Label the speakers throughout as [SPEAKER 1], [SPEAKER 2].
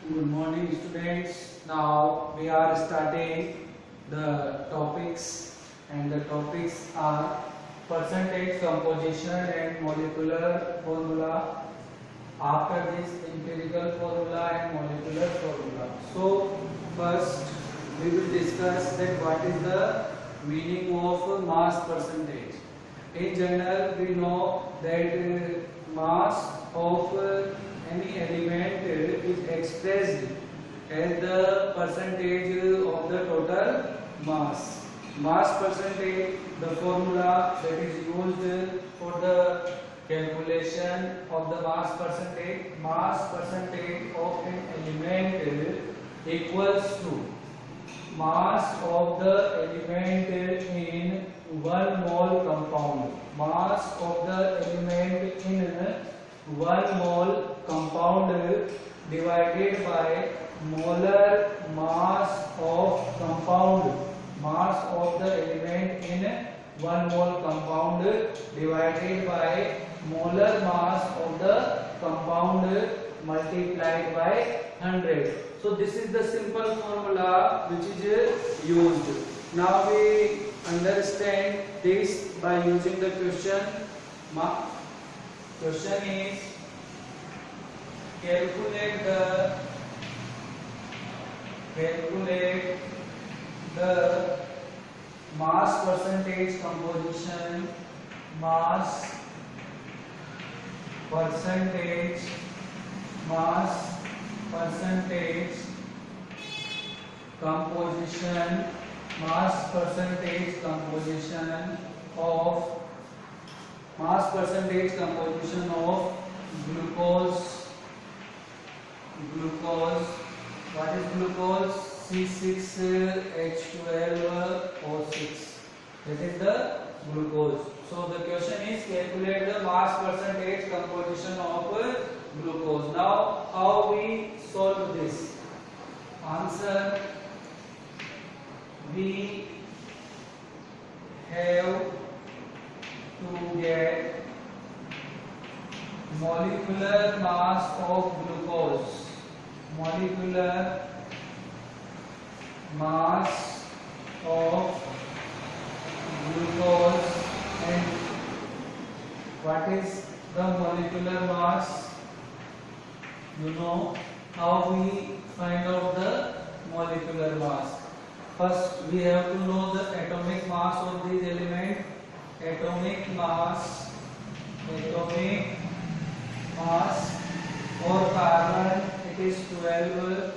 [SPEAKER 1] Good morning, students. Now we are starting the topics, and the topics are percentage composition and molecular formula. After this, empirical formula and molecular formula. So first we will discuss that what is the meaning of mass percentage. In general, we know that mass of any element is expressed as the percentage of the total mass. Mass percentage, the formula that is used for the calculation of the mass percentage of an element equals to mass of the element in 1 mole compound. Mass of the element in 1 mole compound divided by molar mass of compound. Mass of the element in 1 mole compound divided by molar mass of the compound multiplied by 100. So this is the simple formula which is used. Now we understand this by using the question. Question is calculate the mass percentage composition, mass percentage composition of glucose. What is glucose? C6H12O6. That is the glucose. So the question is calculate the mass percentage composition of glucose. Now how we solve this? Answer: we have to get molecular mass of glucose. Molecular mass of glucose. And what is the molecular mass? You know how we find out the molecular mass. First we have to know the atomic mass of this element. Atomic mass for carbon it is 12,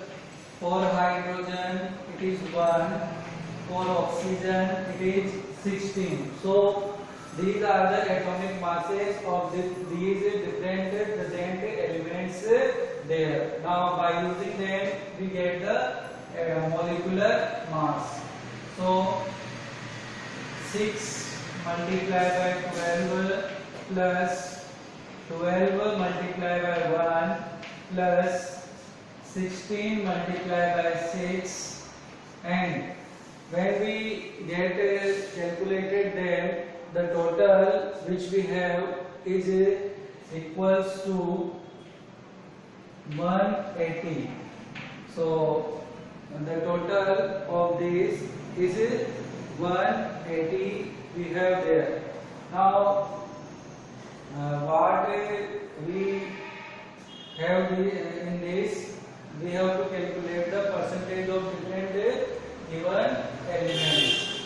[SPEAKER 1] for hydrogen it is 1, for oxygen it is 16. So these are the atomic masses of these different present elements there. Now by using them we get the molecular mass. So 6 multiplied by 12 plus 12 multiplied by 1 plus 16 multiplied by 6, and when we get calculated then the total which we have is equals to 180. So the total of this is 180 we have there. Now what we have in this, we have to calculate the percentage of different given elements.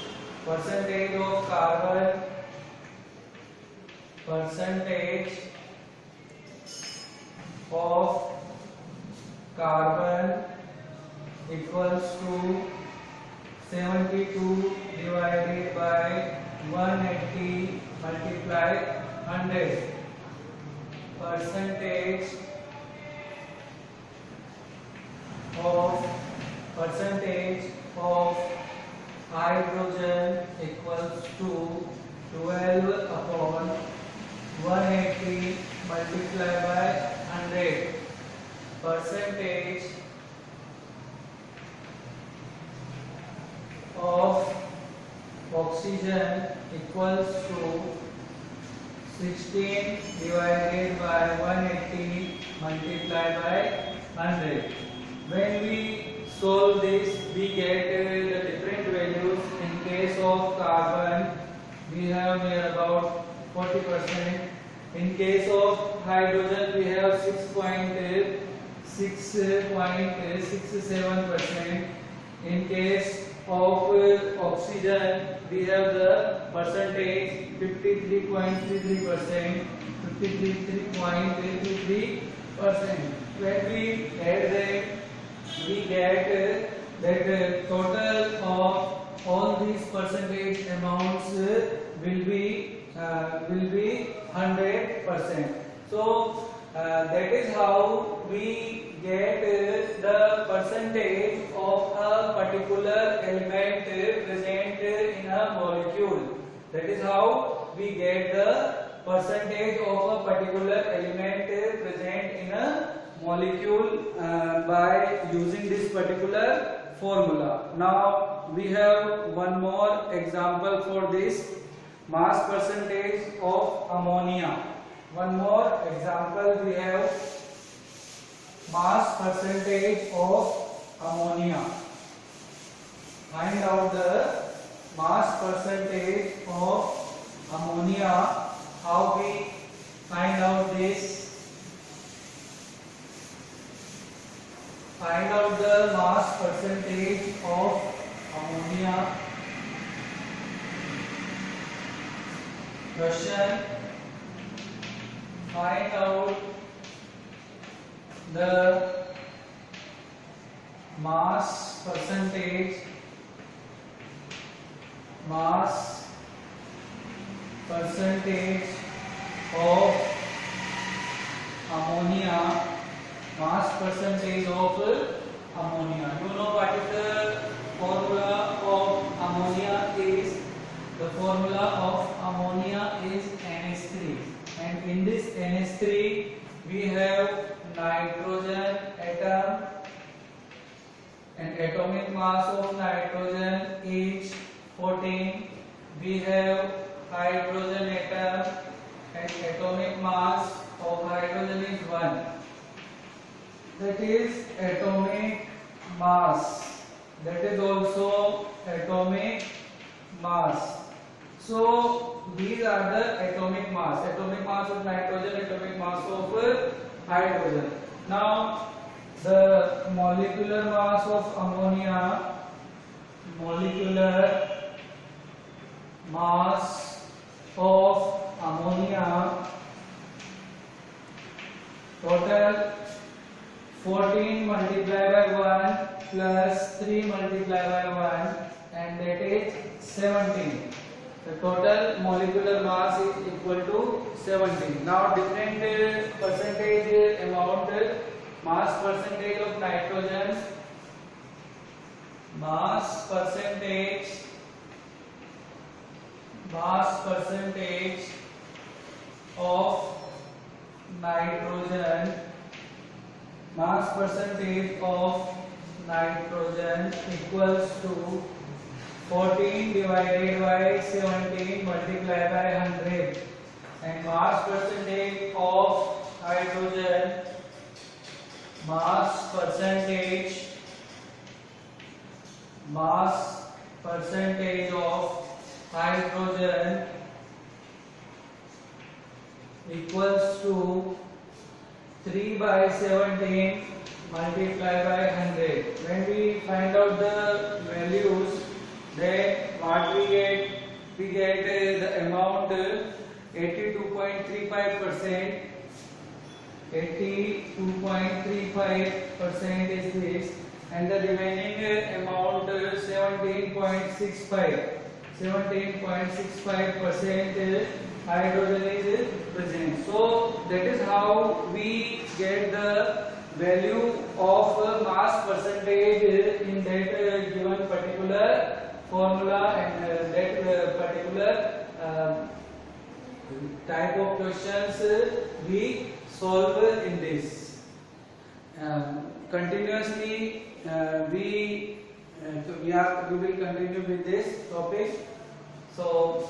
[SPEAKER 1] Percentage of carbon, equals to 72 divided by 180 multiplied 100. Percentage of hydrogen equals to 12 upon 180 multiplied by 100. Percentage of oxygen equals to 16 divided by 180 multiplied by 100. when we solve this, we get the different values. In case of carbon, we have here about 40%. In case of hydrogen, we have 6.67%. In case of oxygen, we have the percentage 53.33%. 53.33%. When we add them, we get that total of all these percentage amounts will be 100%. So that is how we get the percentage of a particular element present in a molecule. That is how we get the percentage of a particular element present in a molecule by using this particular formula. Now we have one more example for this, mass percentage of ammonia. One more example, we have mass percentage of ammonia. Find out the mass percentage of ammonia. How we find out this? Find out the mass percentage of ammonia. Question: find out the mass percentage of ammonia. Mass percentage of ammonia. You know what is the formula of ammonia is? The formula of ammonia is NH3, and in this NH3 we have nitrogen atom, and atomic mass of nitrogen is 14. We have hydrogen atom, and atomic mass of hydrogen is 1. That is atomic mass. That is also atomic mass. So these are the atomic mass. Atomic mass of nitrogen, atomic mass of hydrogen. Now the molecular mass of ammonia, molecular mass of ammonia, total 14 multiplied by 1 plus 3 multiplied by 1, and that is 17. The total molecular mass is equal to 17. Now different percentage amount, mass percentage of nitrogen, mass percentage of nitrogen, mass percentage of nitrogen equals to 14 divided by 17 multiplied by 100, and mass percentage of hydrogen, mass percentage of hydrogen equals to 3 by 17 multiplied by 100. When we find out the values, then what we get the amount 82.35%. 82.35% is this, and the remaining amount 17.65% hydrogen is present. So that is how we get the value of mass percentage in that given particular formula, and that particular type of questions we solve in this. Continuously we will continue with this topic. So